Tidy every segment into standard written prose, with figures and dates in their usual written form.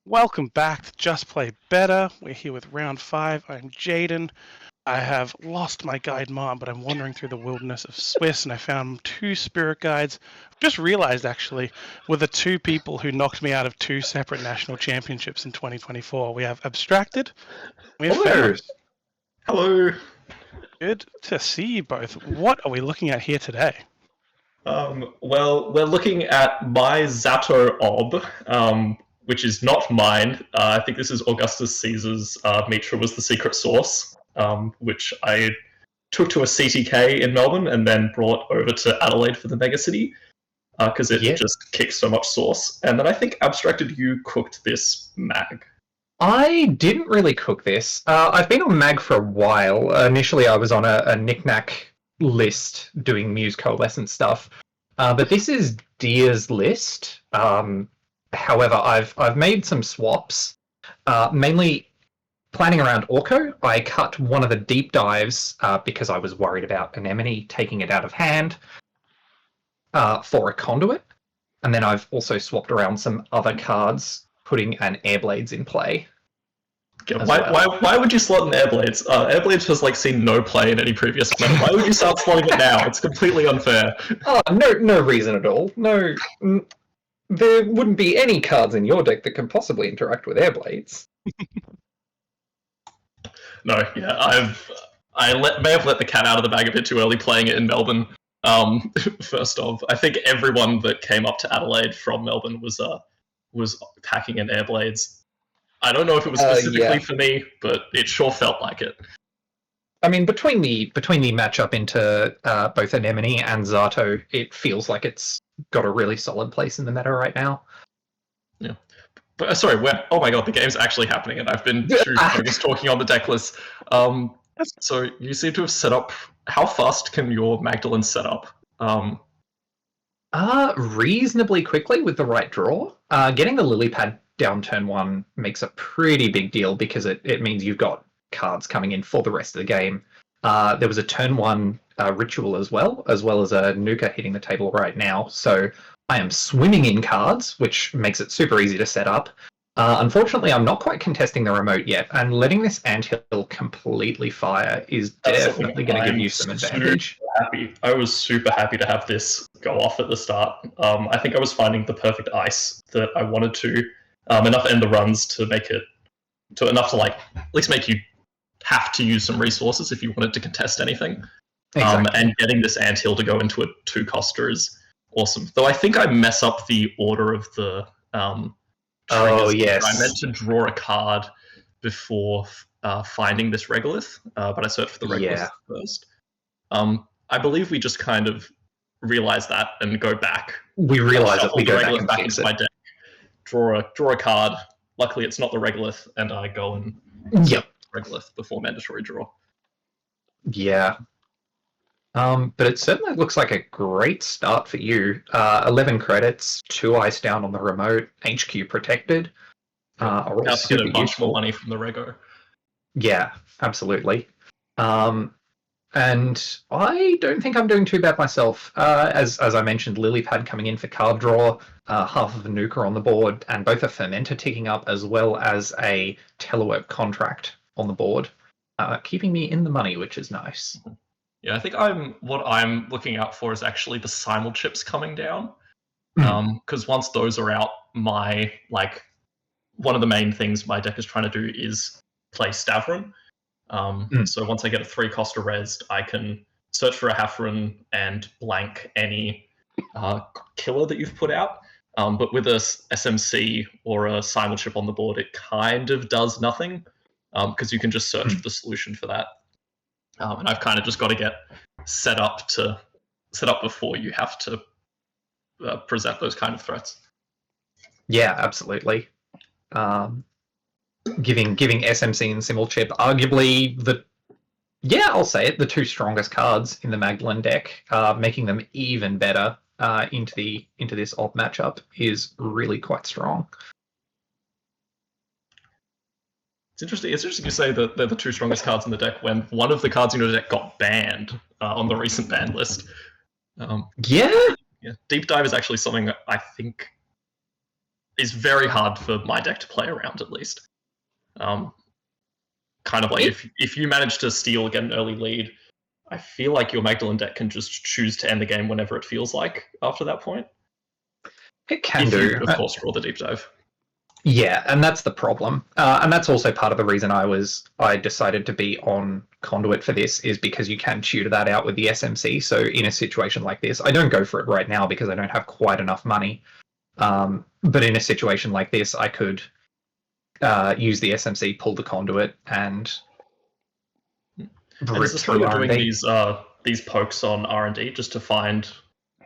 Welcome back to Just Play Better. We're here with round 5. I'm Jaiden. I have lost my guide mom, but I'm wandering through the wilderness of Swiss and I found 2 spirit guides. Just realized actually, were the 2 people who knocked me out of 2 separate national championships in 2024. We have Abstracted, we have Hello. F3nr1s. Hello. Good to see you both. What are we looking at here today? Well, we're looking at my Zato Ob, which is not mine. I think this is Augustus Caesar's Mitra was the secret source, which I took to a CTK in Melbourne and then brought over to Adelaide for the Megacity, because it just kicks so much sauce. And then I think Abstracted, you cooked this mag. I didn't really cook this. I've been on Mag for a while. Initially, I was on a knick-knack list doing Muse Coalescent stuff. But this is Deer's list. However, I've made some swaps, mainly planning around Orko. I cut one of the deep dives because I was worried about Anemone taking it out of hand for a conduit. And then I've also swapped around some other cards, putting an Airblades in play. Yeah, why would you slot an Airblades? Airblades has seen no play in any previous meta. Why would you start slotting it now? It's completely unfair. Oh, no reason at all. No, there wouldn't be any cards in your deck that can possibly interact with Airblades. No, yeah, may have let the cat out of the bag a bit too early playing it in Melbourne. First off, I think everyone that came up to Adelaide from Melbourne was packing in Airblades. I don't know if it was specifically for me, but it sure felt like it. I mean, between the matchup into both Anemone and Zato, it feels like it's got a really solid place in the meta right now. Yeah. But sorry, oh my god, the game's actually happening, and I've been too focused talking on the deck list. So you seem to have set up. How fast can your Magdalene set up? Reasonably quickly with the right draw. Getting the lily pad down turn 1 makes a pretty big deal because it means you've got cards coming in for the rest of the game. There was a turn 1 ritual as well as a Nuka hitting the table right now. So I am swimming in cards, which makes it super easy to set up. Unfortunately, I'm not quite contesting the remote yet, and letting this anthill completely fire is definitely going to give you some advantage. I was super happy to have this go off at the start. I think I was finding the perfect ice that I wanted to. Enough end the runs to make it enough to at least make you have to use some resources if you wanted to contest anything. Exactly. And getting this anthill to go into a 2-coster is awesome. Though I think I mess up the order of the triggers. Yes. I meant to draw a card before finding this regolith, but I searched for the regolith first. I believe we just kind of realize that and go back. We realize that we go back into my deck. Draw a card. Luckily, it's not the regolith, and I go and regolith before mandatory draw. Yeah. But it certainly looks like a great start for you. 11 credits, 2 ice down on the remote, HQ protected. Are all super get a bunch more money from the rego. Yeah, absolutely. And I don't think I'm doing too bad myself. As I mentioned, lily pad coming in for card draw, half of a Nuka on the board, and both a fermenter ticking up as well as a telework contract on the board, keeping me in the money, which is nice. Yeah, I think what I'm looking out for is actually the simul chips coming down. Because once those are out, my one of the main things my deck is trying to do is play Stavron. So once I get a 3-coster rezzed, I can search for a F3nr1 and blank any killer that you've put out. But with a SMC or a simul chip on the board, it kind of does nothing because you can just search for the solution for that. And I've kind of just got to get set up before you have to present those kind of threats. Yeah, absolutely. Giving SMC and simul chip arguably I'll say it, the 2 strongest cards in the Magdalene deck, making them even better into this Ob matchup is really quite strong. It's interesting you say that they're the 2 strongest cards in the deck when one of the cards in your deck got banned on the recent ban list. Yeah. Deep Dive is actually something I think is very hard for my deck to play around, at least. Kind of like if you manage to steal, get an early lead, I feel like your Magdalene deck can just choose to end the game whenever it feels like after that point. It can if do. you, of course, draw the deep dive. Yeah, and that's the problem. And that's also part of the reason I decided to be on Conduit for this, is because you can tutor that out with the SMC. So in a situation like this, I don't go for it right now because I don't have quite enough money. But in a situation like this, I could use the SMC, pull the Conduit, and And is this why you're doing these pokes on R&D just to find,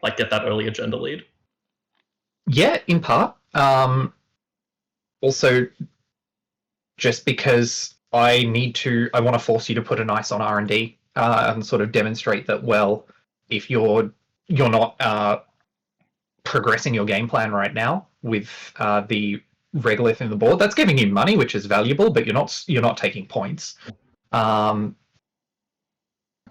like, get that early agenda lead? Yeah, in part. Also, just because I want to force you to put an ice on R&D and sort of demonstrate that, well, if you're not progressing your game plan right now with the regolith in the board, that's giving you money, which is valuable, but you're not taking points.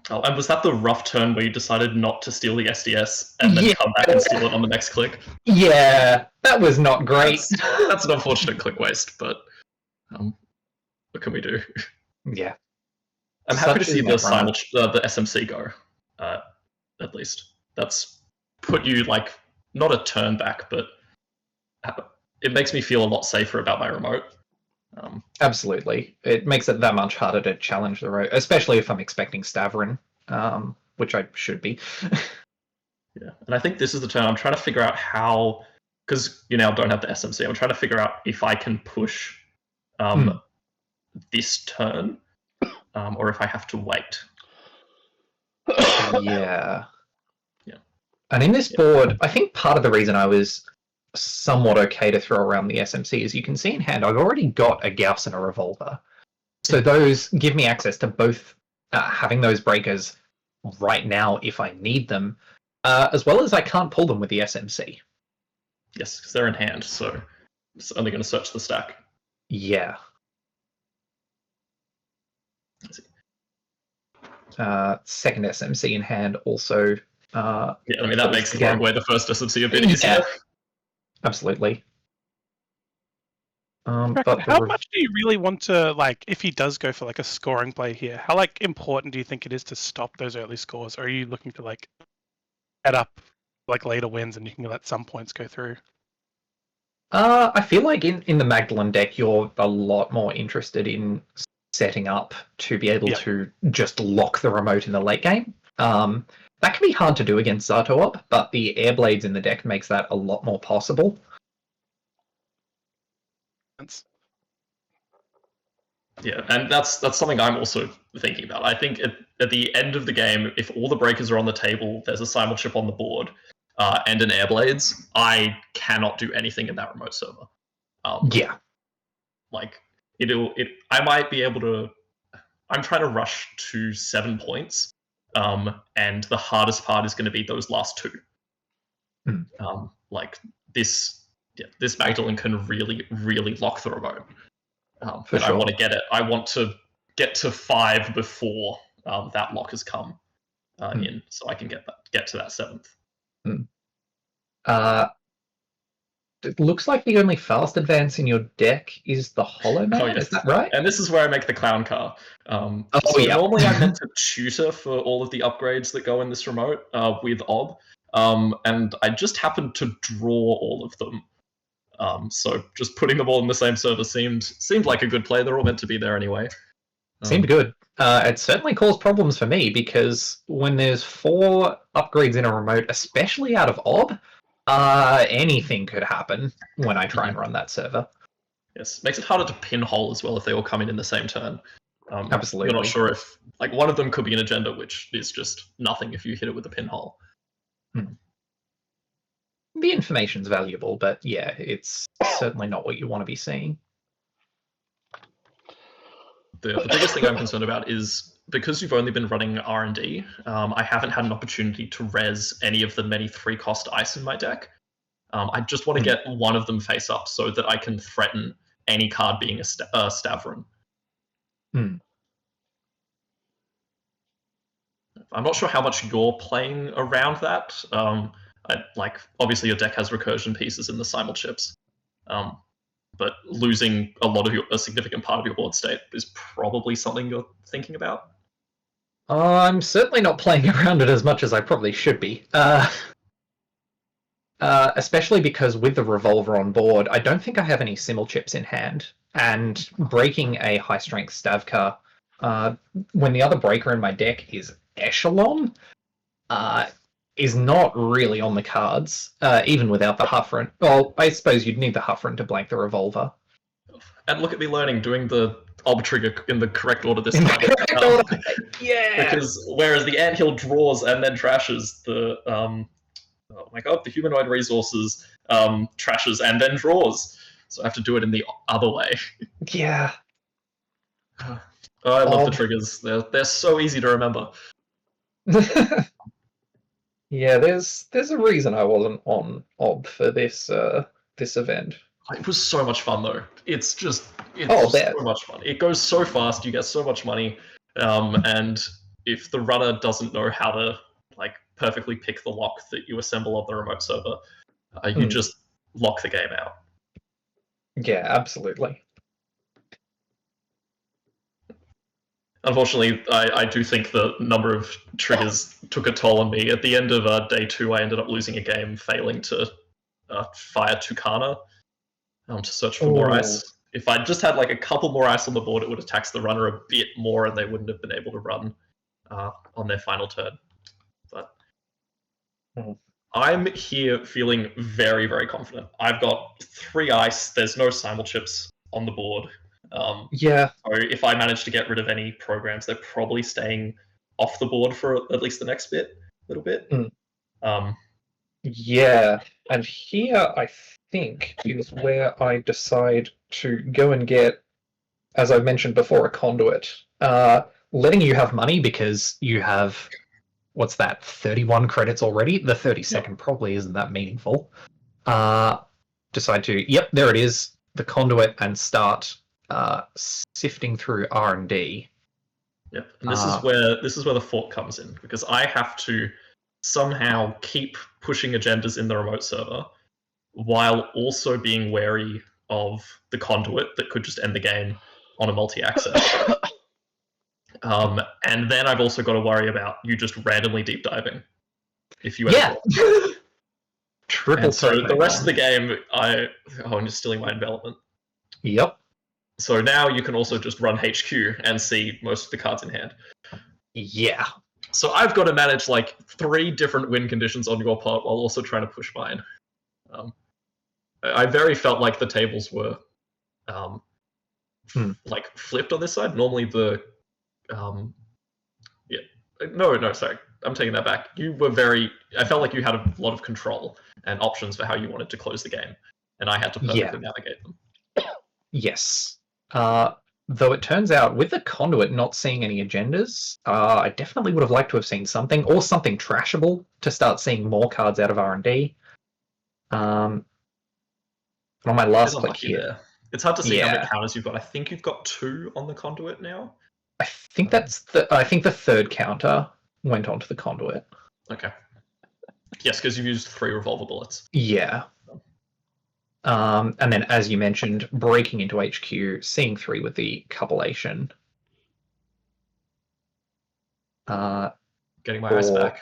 And was that the rough turn where you decided not to steal the SDS and then come back and steal it on the next click? Yeah, that was not great. That's an unfortunate click waste, but what can we do? Yeah. I'm happy to see the SMC go, at least. That's put you, like, not a turn back, but it makes me feel a lot safer about my remote. Absolutely. It makes it that much harder to challenge the road, especially if I'm expecting Stavrin, which I should be. Yeah, and I think this is the turn I'm trying to figure out how, because you now don't have the SMC, I'm trying to figure out if I can push this turn, or if I have to wait. Yeah. And in this board, I think part of the reason I was somewhat okay to throw around the SMC is you can see in hand I've already got a Gauss and a Revolver. So those give me access to both having those breakers right now if I need them, as well as I can't pull them with the SMC. Yes, because they're in hand, so it's only going to search the stack. Yeah. Second SMC in hand also. Yeah, I mean, that makes throwing away the first SMC a bit easier. Absolutely. But how much do you really want to, like, if he does go for like a scoring play here, how like important do you think it is to stop those early scores? Or are you looking to like head up like later wins and you can let some points go through? I feel like in the Magdalene deck, you're a lot more interested in setting up to be able to just lock the remote in the late game. That can be hard to do against Zartoop, but the Airblades in the deck makes that a lot more possible. Yeah, and that's something I'm also thinking about. I think at the end of the game, if all the breakers are on the table, there's a simul chip on the board, and an Airblades, I cannot do anything in that remote server. Like I might be able to. I'm trying to rush to 7 points, and the hardest part is going to be those last two. Like this Magdalene can really, really lock the remote. And I want to get it. I want to get to 5 before that lock has come in, so I can get to that 7th. It looks like the only fast advance in your deck is the Hollow Man. Yes. Is that right? And this is where I make the clown car. Normally I'm meant to tutor for all of the upgrades that go in this remote with Ob, and I just happened to draw all of them. So just putting them all in the same server seemed like a good play. They're all meant to be there anyway. Seemed good. It certainly caused problems for me because when there's 4 upgrades in a remote, especially out of Ob, anything could happen when I try and run that server. Yes, makes it harder to pinhole as well if they all come in the same turn. Absolutely. You're not sure if, like, one of them could be an agenda, which is just nothing if you hit it with a pinhole. The information's valuable, but yeah, it's certainly not what you want to be seeing. The biggest thing I'm concerned about is because you've only been running R&D, I haven't had an opportunity to res any of the many 3-cost ice in my deck. I just want to get one of them face up so that I can threaten any card being a Stavrin. I'm not sure how much you're playing around that. Like, obviously your deck has recursion pieces in the simul chips. But losing a significant part of your board state is probably something you're thinking about. I'm certainly not playing around it as much as I probably should be. Especially because with the Revolver on board, I don't think I have any Simul chips in hand. And breaking a high-strength Stavka, when the other breaker in my deck is Echelon, is not really on the cards, even without the Huffrin. Well, I suppose you'd need the Huffrin to blank the Revolver. And look at me learning, doing the Ob trigger in the correct order this In the time. correct order. Yeah! Because whereas the Anthill draws and then trashes, the oh my god, the humanoid resources trashes and then draws. So I have to do it in the other way. Yeah. Oh, I love the triggers. They're so easy to remember. Yeah, there's a reason I wasn't on Ob for this event. It was so much fun though. It's so much fun. It goes so fast. You get so much money, and if the runner doesn't know how to like perfectly pick the lock that you assemble on the remote server, you just lock the game out. Yeah, absolutely. Unfortunately, I do think the number of triggers took a toll on me. At the end of day 2, I ended up losing a game, failing to fire Tucana to search for more ice. If I just had like a couple more ice on the board, it would have taxed the runner a bit more, and they wouldn't have been able to run on their final turn. But I'm here feeling very, very confident. I've got 3 ice. There's no simul chips on the board. Yeah. So if I manage to get rid of any programs, they're probably staying off the board for at least the next little bit. Yeah, and here I think is where I decide to go and get, as I mentioned before, a conduit. Letting you have money because you have, what's that, 31 credits already? The 32nd probably isn't that meaningful. Decide to, yep, there it is, the conduit, and start sifting through R&D. Yep, and this is where the fork comes in, because I have to somehow keep pushing agendas in the remote server while also being wary of the conduit that could just end the game on a multi-access. And then I've also got to worry about you just randomly deep diving if you ever Triple so the rest of the game, I'm just stealing my envelopment. Yep. So now you can also just run HQ and see most of the cards in hand. Yeah. So I've got to manage like 3 different win conditions on your part while also trying to push mine. I very felt like the tables were like flipped on this side. Normally the sorry, I'm taking that back. I felt like you had a lot of control and options for how you wanted to close the game, and I had to perfectly navigate them. Yes. Though it turns out, with the conduit not seeing any agendas, I definitely would have liked to have seen something, or something trashable, to start seeing more cards out of R&D. On my last click here... There. It's hard to see how many counters you've got. I think you've got 2 on the conduit now. I think the 3rd counter went onto the conduit. Okay. Yes, because you've used 3 revolver bullets. Yeah. And then, as you mentioned, breaking into HQ, seeing 3 with the copulation. Getting my ice back.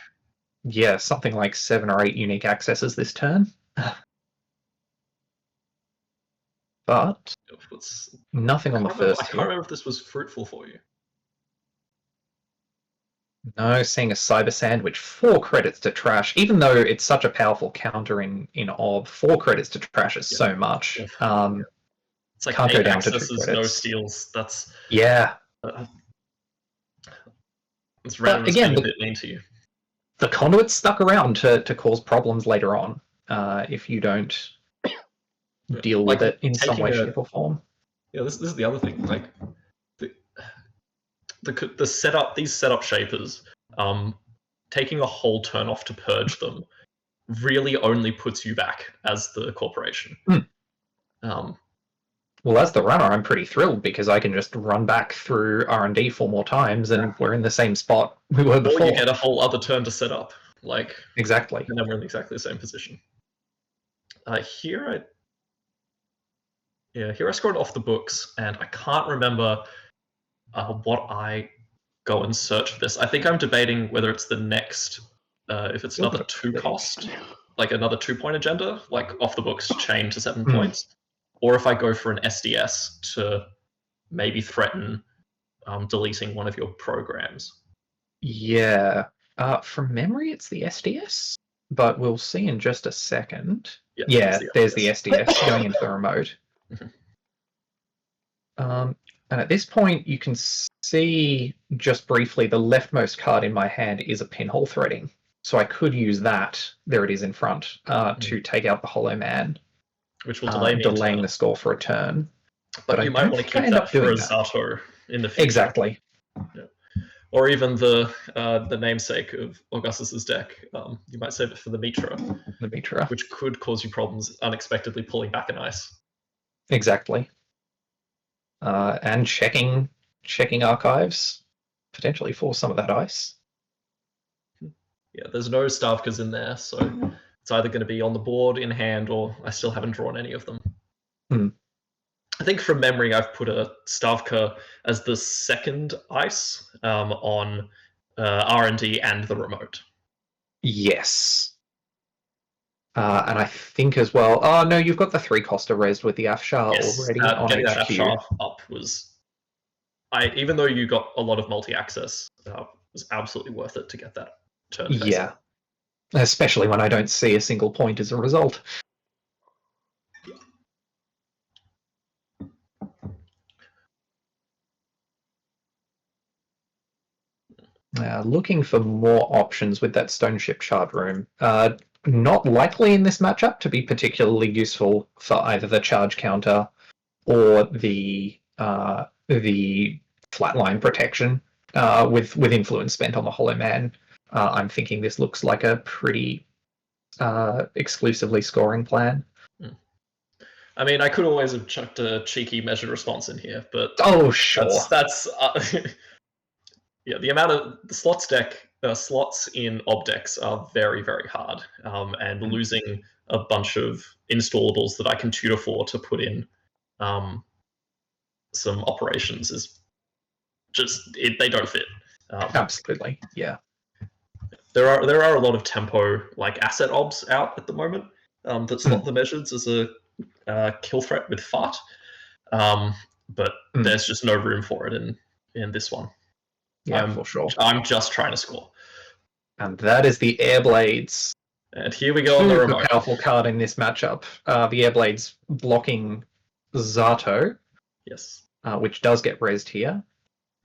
Yeah, something like 7 or 8 unique accesses this turn. But nothing on the first. I can't remember if this was fruitful for you. No, seeing a Cyber Sandwich, 4 credits to trash, even though it's such a powerful counter in Ob, 4 credits to trash is so much. It's like can't 8 go down accesses, to 2 credits. No steals. That's it's random. Again, a bit mean to you. The conduit's stuck around to cause problems later on if you don't deal with it in some way, shape, or form. Yeah, this is the other thing. Like the setup, these setup shapers, taking a whole turn off to purge them really only puts you back as the corporation. Well, as the runner, I'm pretty thrilled because I can just run back through R&D 4 more times and we're in the same spot we were before. Or you get a whole other turn to set up. Exactly. And then we're in exactly the same position. Here, Yeah, here I scored off the books, and I can't remember what I go and search for this. I think I'm debating whether it's the next, if it's another 2 cost, like another 2-point agenda, like off the books chain to 7 points, or if I go for an SDS to maybe threaten deleting one of your programs. Yeah. From memory, it's the SDS, but we'll see in just a second. Yeah, Yeah, there's the SDS going into the remote. Mhm. And at this point, you can see just briefly the leftmost card in my hand is a pinhole threading. So I could use that, there it is in front, to take out the Hollow Man, which will delay me delaying the score for a turn. But I you might don't want to think I keep end that up for a doing that. Zato in the future. Exactly. Yeah. Or even the namesake of Augustus's deck. You might save it for the Mitra, The Mitra. which could cause you problems unexpectedly pulling back an ice. Exactly. And checking archives, potentially for some of that ice. Yeah, there's no Stavkas in there, so it's either going to be on the board in hand, or I still haven't drawn any of them. I think from memory, I've put a Stavka as the second ice on R&D and the remote. Yes. And I think as well. Oh no, you've got the 3-coster raised with the Afshar already on getting HQ. that Afshar up was, even though you got a lot of multi-access, was absolutely worth it to get that turn face up. Especially when I don't see a single point as a result. Looking for more options with that Stone Ship Shard Room. Not likely in this matchup to be particularly useful for either the charge counter or the flatline protection with influence spent on the Hollow Man. I'm thinking this looks like a pretty exclusively scoring plan. I mean, I could always have chucked a cheeky measured response in here, but oh sure, that's yeah. The amount of the slots in Ob decks are very, very hard, and losing a bunch of installables that I can tutor for to put in some operations is just they don't fit. Absolutely, yeah. There are a lot of tempo like asset obs out at the moment that slot the measures as a kill threat with fart, but there's just no room for it in this one. Yeah, for sure. I'm just trying to score. And that is the Airblades. And here we go on the remote. Super powerful card in this matchup. The Airblades blocking Zato. Yes. Which does get rezzed here.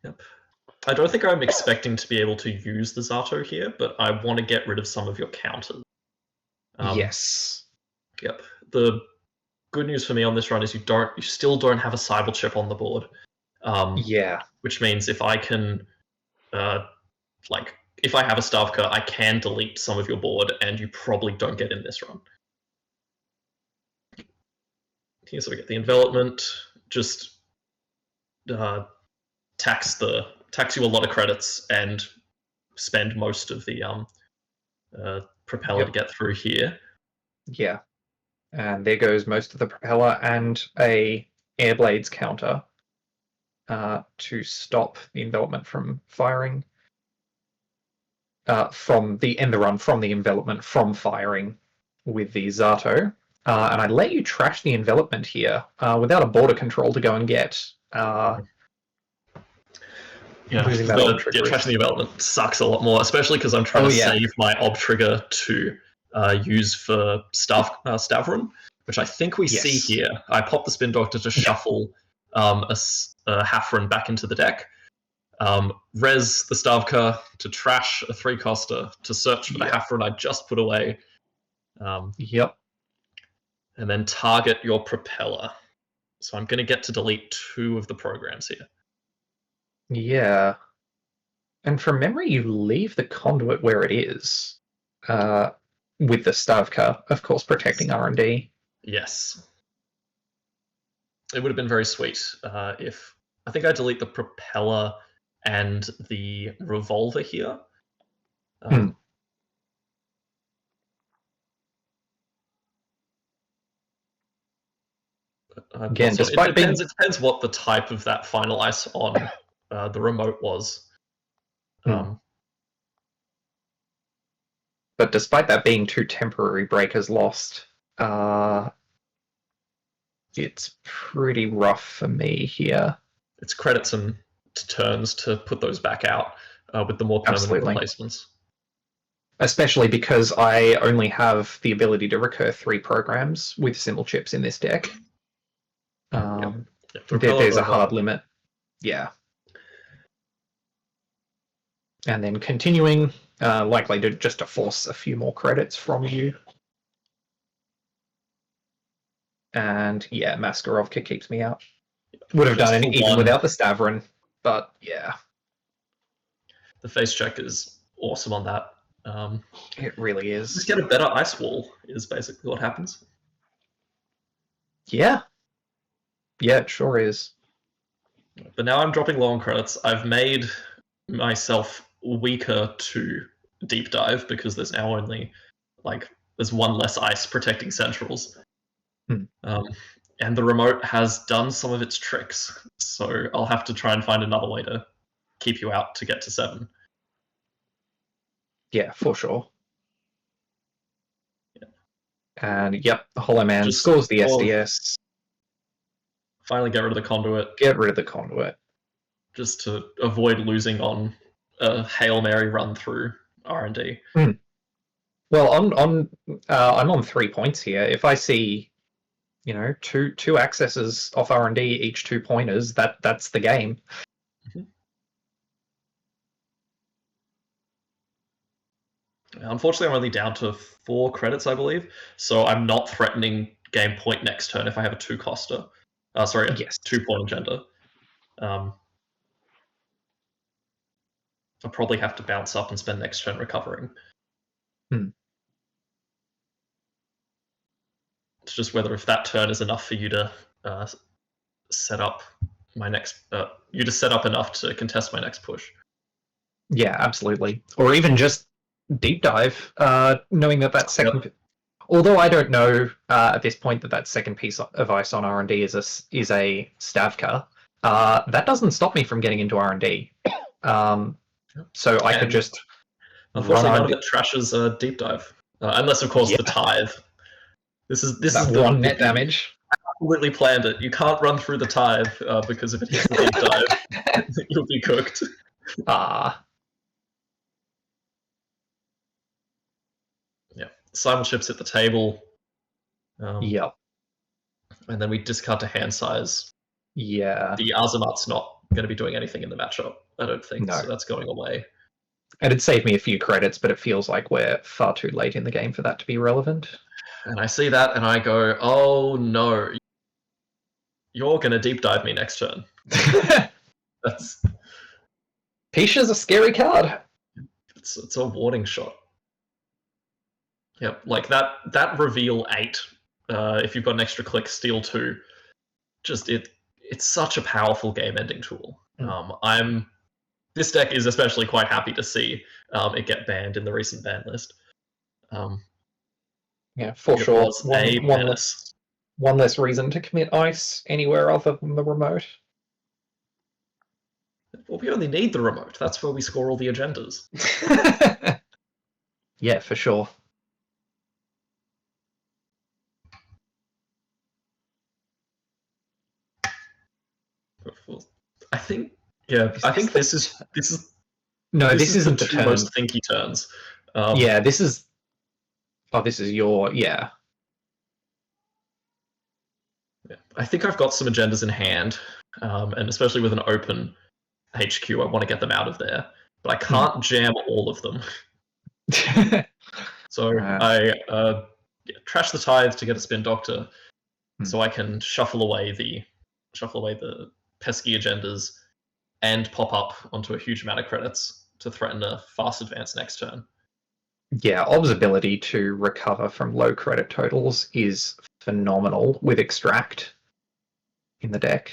Yep. I don't think I'm expecting to be able to use the Zato here, but I want to get rid of some of your counters. Yes. Yep. The good news for me on this run is you still don't have a Cybele chip on the board. Yeah. Which means if I can, if I have a Stavka, I can delete some of your board, and you probably don't get in this run. Here, so we get the envelopment. Just tax you a lot of credits and spend most of the propeller to get through here. Yeah. And there goes most of the propeller and a Airblades counter to stop the envelopment from firing. From the envelopment from firing with the Zato. And I let you trash the envelopment here without a border control to go and get. Trashing the envelopment sucks a lot more, especially because I'm trying to save my Ob trigger to use for Stavron, which I think we see here. I pop the Spin Doctor to shuffle a Hafren back into the deck. Res the Stavka to trash a 3-coster to search for the Hafren I just put away. And then target your propeller. So I'm going to get to delete 2 of the programs here. Yeah. And from memory, you leave the conduit where it is, with the Stavka, of course, protecting R&D. Yes. It would have been very sweet if... I think I delete the propeller and the revolver here. Again, Also, despite it depends what the type of that final ice on the remote was. But despite that being 2 temporary breakers lost, it's pretty rough for me here. It's credits and turns to put those back out with the more permanent replacements. Especially because I only have the ability to recur 3 programs with symbol chips in this deck. There's a hard limit. Yeah. And then continuing, likely just to force a few more credits from you. And yeah, Maskarovka keeps me out. Would have done it even without the Stavron, but yeah. The face check is awesome on that. It really is. Just get a better ice wall is basically what happens. Yeah. Yeah, it sure is. But now I'm dropping low on credits. I've made myself weaker to deep dive because there's now only there's 1 less ice protecting centrals. And the remote has done some of its tricks, so I'll have to try and find another way to keep you out to get to 7. Yeah, for sure. Yeah. And yep, Hollow Man scores the SDS. Finally get rid of the conduit. Get rid of the conduit. Just to avoid losing on a Hail Mary run through R&D. Well, I'm on 3 points here. If I see, two accesses off R&D, each 2 pointers, that's the game. Unfortunately, I'm only down to 4 credits, I believe. So I'm not threatening game point next turn if I have a 2-coster. 2-point agenda. I'll probably have to bounce up and spend next turn recovering. It's just whether if that turn is enough for you to set up my next... you to set up enough to contest my next push. Yeah, absolutely. Or even just deep dive, knowing that second... Yep. Although I don't know at this point that second piece of ice on R&D is a Stavka, that doesn't stop me from getting into R&D. So I could just... Unfortunately, none of it trashes a deep dive. Unless, of course, the tithe. This is the 1 net damage. I completely planned it. You can't run through the tithe because if it hits the deep dive, you'll be cooked. Yeah. Simul chips hit the table. Yep. And then we discard to hand size. Yeah. The Azamat's not going to be doing anything in the matchup, I don't think. No. So that's going away. It'd save me a few credits, but it feels like we're far too late in the game for that to be relevant. And I see that and I go, oh no, you're going to deep dive me next turn. Pisha's a scary card. It's a warning shot. Yep, like that reveal 8, if you've got an extra click, steal 2, just it's such a powerful game-ending tool. This deck is especially quite happy to see it get banned in the recent ban list. Yeah, for sure. One less reason to commit ice anywhere other than the remote. Well, we only need the remote. That's where we score all the agendas. Yeah, for sure. I think this is no, this isn't the two most thinky turns. Yeah, this is. Oh, this is your yeah. I think I've got some agendas in hand, and especially with an open HQ, I want to get them out of there. But I can't jam all of them. So I trash the tithe to get a spin doctor, so I can shuffle away the pesky agendas and pop up onto a huge amount of credits to threaten a fast advance next turn. Yeah, Ob's ability to recover from low credit totals is phenomenal with Extract in the deck.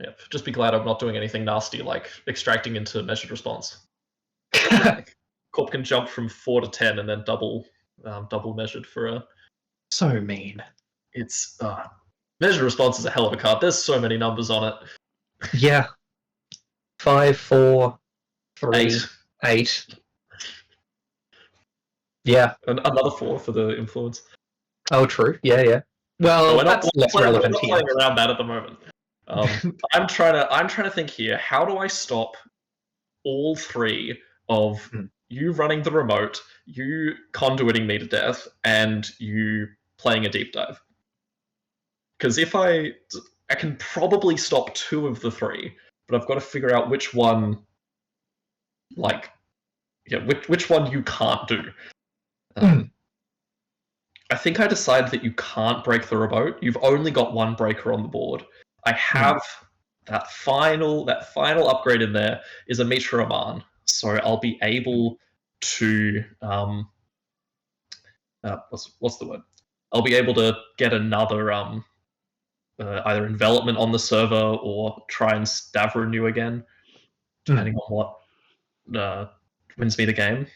Yep, just be glad I'm not doing anything nasty like extracting into measured response. Corp can jump from 4 to 10 and then double measured for a So mean. It's measure response is a hell of a card. There's so many numbers on it. Yeah. 5, 4, 3, 8. 8. Yeah. And another 4 for the influence. Oh, true. Yeah. Well, We're that's less relevant we're here. not playing around that at the moment. I'm trying to think here. How do I stop all 3 of you running the remote, you conduiting me to death, and you playing a deep dive? Because if I can probably stop 2 of the 3, but I've got to figure out which one, which one you can't do. I think I decided that you can't break the remote. You've only got 1 breaker on the board. I have that final upgrade in there is a Netrunner, so I'll be able to what's the word? I'll be able to get another either envelopment on the server or try and Stavro new again, depending on what wins me the game.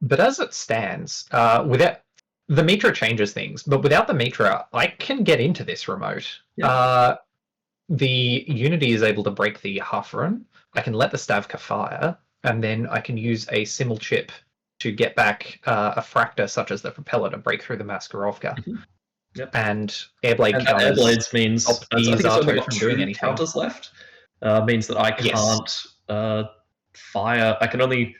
But as it stands, without the Mitra changes things, but without the Mitra, I can get into this remote. Yeah. The Unity is able to break the F3nr1. I can let the Stavka fire, and then I can use a Simul chip to get back a fractor such as the propeller to break through the Maskarovka. Yep. And Airblade and counters Airblades means stop I think the it's only Zato got from 2 doing anything. counters left. Means that I can't fire. I can only.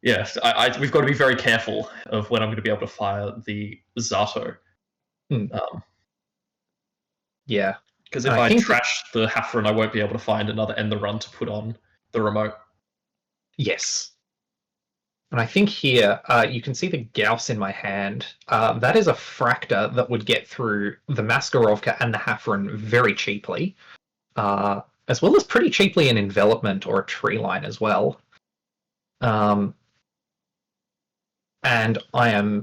Yes, we've got to be very careful of when I'm going to be able to fire the Zato. Yeah. Because if I trash the F3nr1, I won't be able to find another End the Run to put on the remote. Yes. And I think here, you can see the Gauss in my hand. That is a fractor that would get through the Maskarovka and the F3nr1 very cheaply, as well as pretty cheaply an envelopment or a tree line as well. And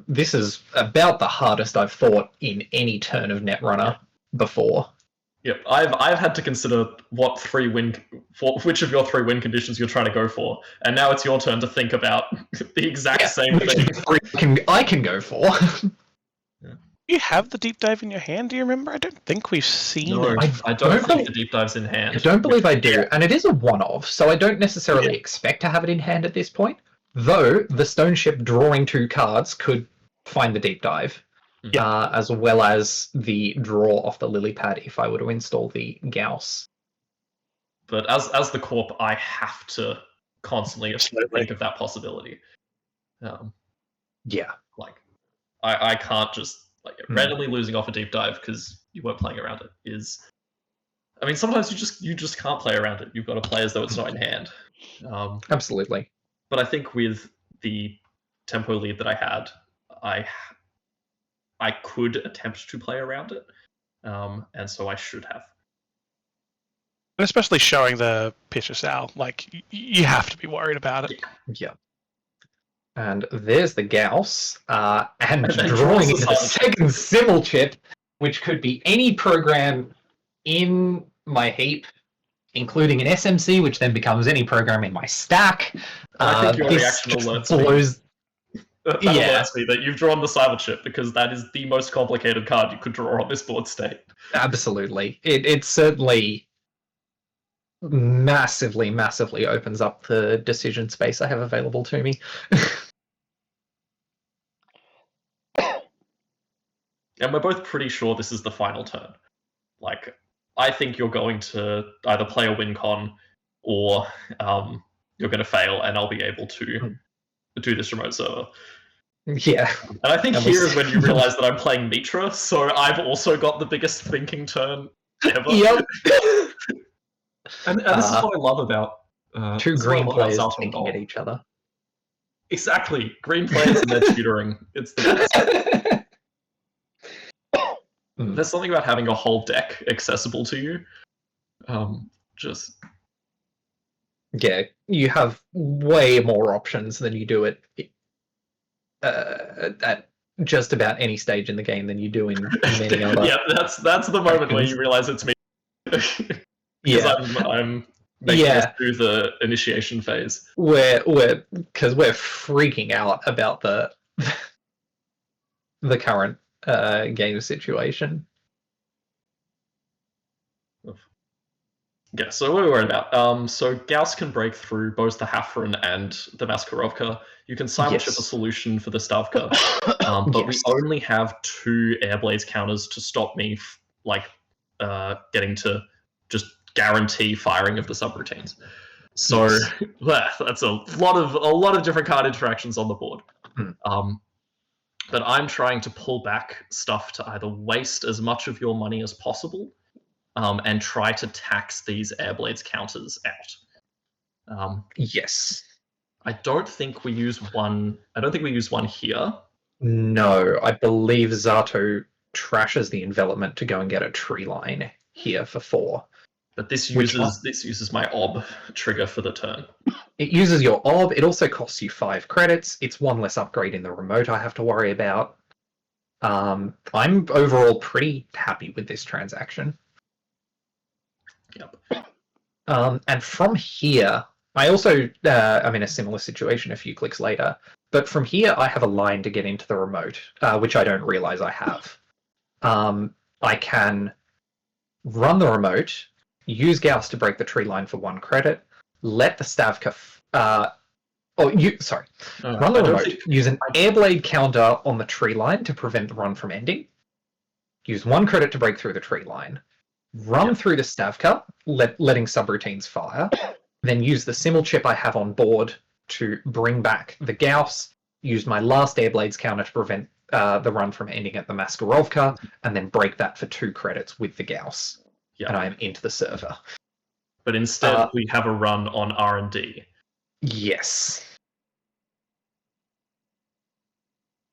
this is about the hardest I've thought in any turn of Netrunner before. Yep, I've had to consider which of your 3 win conditions you're trying to go for, and now it's your turn to think about the exact same thing. I can go for. You have the deep dive in your hand, do you remember? I don't think we've seen it. I don't think the deep dive's in hand. I don't believe I do, and it is a one-off, so I don't necessarily expect to have it in hand at this point, though the Stone Ship drawing 2 cards could find the deep dive, as well as the draw off the lily pad if I were to install the Gauss. But as the Corp, I have to constantly think of that possibility. I can't just randomly losing off a deep dive because you weren't playing around it is. I mean, sometimes you just can't play around it. You've got to play as though it's not in hand. Absolutely. But I think with the tempo lead that I had, I could attempt to play around it, and so I should have. And especially showing the picture, Sal, you have to be worried about it. Yeah. And there's the Gauss, and drawing into the second Simul chip, which could be any program in my heap, including an SMC, which then becomes any program in my stack. I think your reaction alerts me. That alerts me that you've drawn the Simul chip, because that is the most complicated card you could draw on this board state. Absolutely. It certainly massively opens up the decision space I have available to me. And we're both pretty sure this is the final turn. I think you're going to either play a win con or you're going to fail, and I'll be able to do this remote server. Yeah. And I think here is when you realize that I'm playing Mitra, so I've also got the biggest thinking turn ever. Yep. and this is what I love about 2 green players thinking at each other. Exactly. Green players and their tutoring. It's the best. There's something about having a whole deck accessible to you. Yeah, you have way more options than you do at just about any stage in the game than you do in many other. Yeah, that's the moment where you realize it's me. Because I'm making it through the initiation phase. Because we're freaking out about the the current game situation. Yeah, so what are we worried about? So Gauss can break through both the F3nr1 and the Maskarovka. You can simul-chip a solution for the Stavka, but we only have 2 Airblades counters to stop me, getting to just guarantee firing of the subroutines. So that's a lot of different card interactions on the board. But I'm trying to pull back stuff to either waste as much of your money as possible, and try to tax these Airblades counters out. Yes. I don't think we use one. I don't think we use one here. No, I believe Zato trashes the envelopment to go and get a tree line here for 4. But this uses my Ob trigger for the turn. It uses your Ob. It also costs you 5 credits. It's 1 less upgrade in the remote I have to worry about. I'm overall pretty happy with this transaction. Yep. And from here, I also am in a similar situation a few clicks later. But from here, I have a line to get into the remote, which I don't realize I have. I can run the remote, use Gauss to break the tree line for 1 credit, let the Stavka... run the remote, use an Airblade counter on the tree line to prevent the run from ending, use 1 credit to break through the tree line, run through the Stavka, letting subroutines fire, then use the simul chip I have on board to bring back the Gauss, use my last Airblades counter to prevent the run from ending at the Maskarovka, and then break that for 2 credits with the Gauss. And I am into the server. But instead, we have a run on R&D. Yes.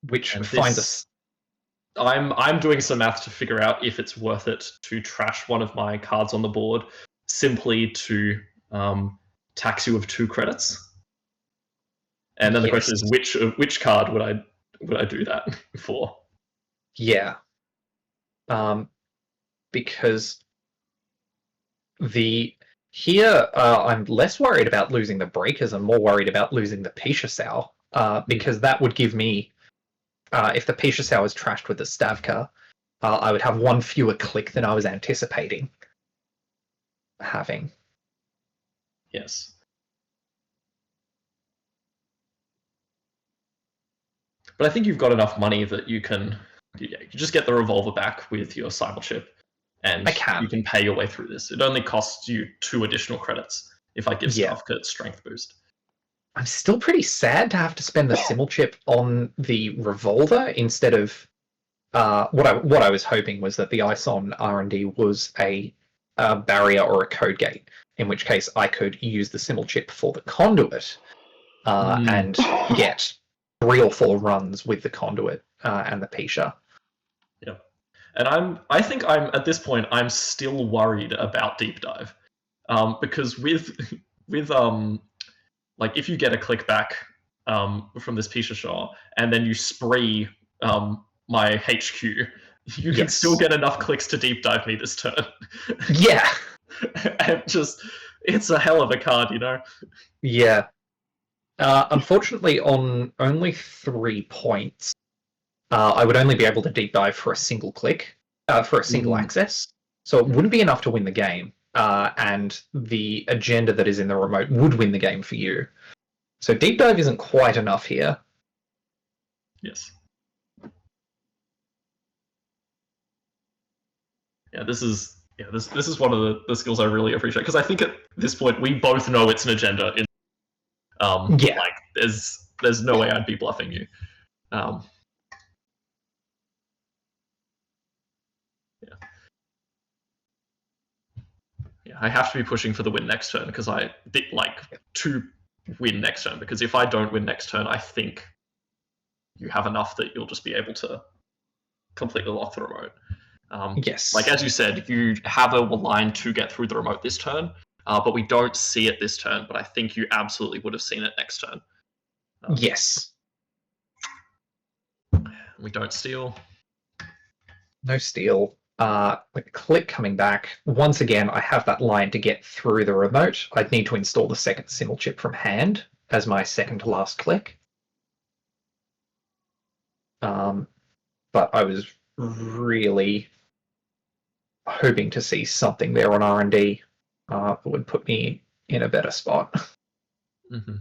Which finds us... I'm doing some math to figure out if it's worth it to trash one of my cards on the board simply to tax you of 2 credits. And then the question is, which card would I do that for? Yeah. Because here I'm less worried about losing the breakers and more worried about losing the Pishasau, because that would give me, if the Pishasau is trashed with the Stavka, I would have 1 fewer click than I was anticipating having. Yes. But I think you've got enough money that you can just get the revolver back with your simul chip, and you can pay your way through this. It only costs you 2 additional credits if I give Stavka strength boost. I'm still pretty sad to have to spend the simul chip on the revolver instead of what I was hoping was that the ice on R&D was a barrier or a code gate, in which case I could use the simul chip for the conduit and get 3 or 4 runs with the conduit and the Pisha. Yeah, and I think I'm at this point I'm still worried about deep dive, because with like if you get a click back from this Pisha Shaw and then you spree my HQ, you can still get enough clicks to deep dive me this turn. Yeah. And it's a hell of a card, you know? Yeah. Unfortunately, on only 3 points, I would only be able to deep dive for a single click, for a single access. So it wouldn't be enough to win the game, and the agenda that is in the remote would win the game for you. So deep dive isn't quite enough here. Yes. Yeah, this is one of the skills I really appreciate, because I think at this point we both know it's an agenda. Like there's no way I'd be bluffing you. I have to be pushing for the win next turn because to win next turn, because if I don't win next turn, I think you have enough that you'll just be able to completely lock the remote. Yes. Like as you said, you have a line to get through the remote this turn, but we don't see it this turn, but I think you absolutely would have seen it next turn. Yes. We don't steal. No steal. With click coming back, once again, I have that line to get through the remote. I'd need to install the second simul chip from hand as my second to last click. but I was really hoping to see something there on R&D that would put me in a better spot. Mm-hmm.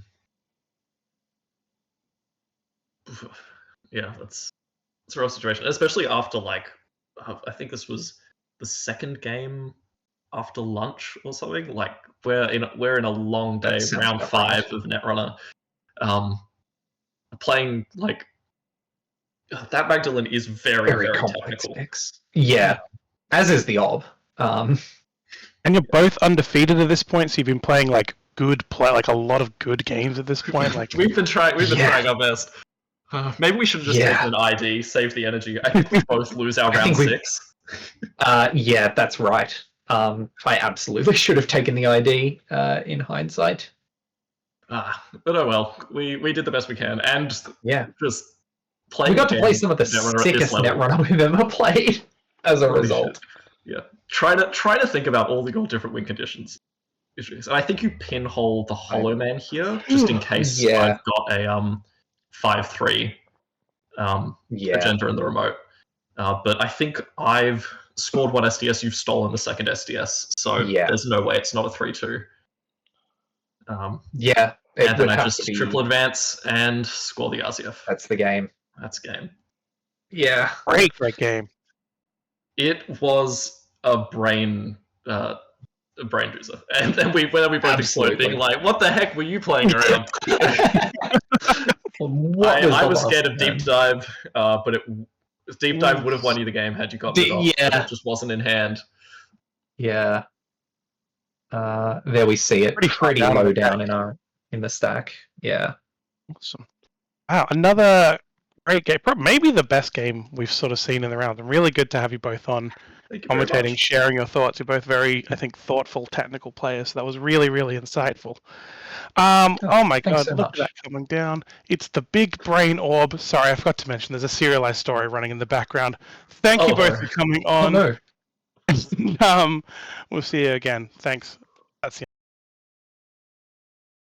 Yeah, that's a rough situation, especially after like I think this was the second game after lunch or something. Like we're in a long day, round 5 of Netrunner. Playing like that Magdalene is very complex technical. Yeah, as is the Ob. And you're both undefeated at this point, so you've been playing like like a lot of good games at this point. Like we've been trying our best. Maybe we should have just taken an ID, save the energy. I think we both lose our round 6. Yeah, that's right. I absolutely should have taken the ID in hindsight. But oh well, we did the best we can, and just playing. We got to play some of the sickest Netrunner we've ever played as a result. Yeah, try to think about all the different win conditions. And I think you pinhole the Hollow Man here, just in case I've got a 5-3 agenda in the remote. But I think I've scored 1 SDS, you've stolen the second SDS, so there's no way it's not a 3-2. And then I just triple advance and score the RCF. That's the game. That's game. Yeah. Great game. It was a brain juicer. And then we both exploded, being like, what the heck were you playing around? I was scared of Deep Dive, but Deep Dive would have won you the game had you gotten it off. But it just wasn't in hand. Yeah. There we see it. Pretty low down in the stack. Yeah. Awesome. Wow, another great game. Maybe the best game we've sort of seen in the round. And really good to have you both on, commentating, sharing your thoughts. You're both very, I think, thoughtful, technical players. So that was really, really insightful. Oh my God, look at that coming down. It's the big brain orb. Sorry, I forgot to mention there's a serialized story running in the background. Thank you both for coming on. Oh, no. We'll see you again. Thanks. That's the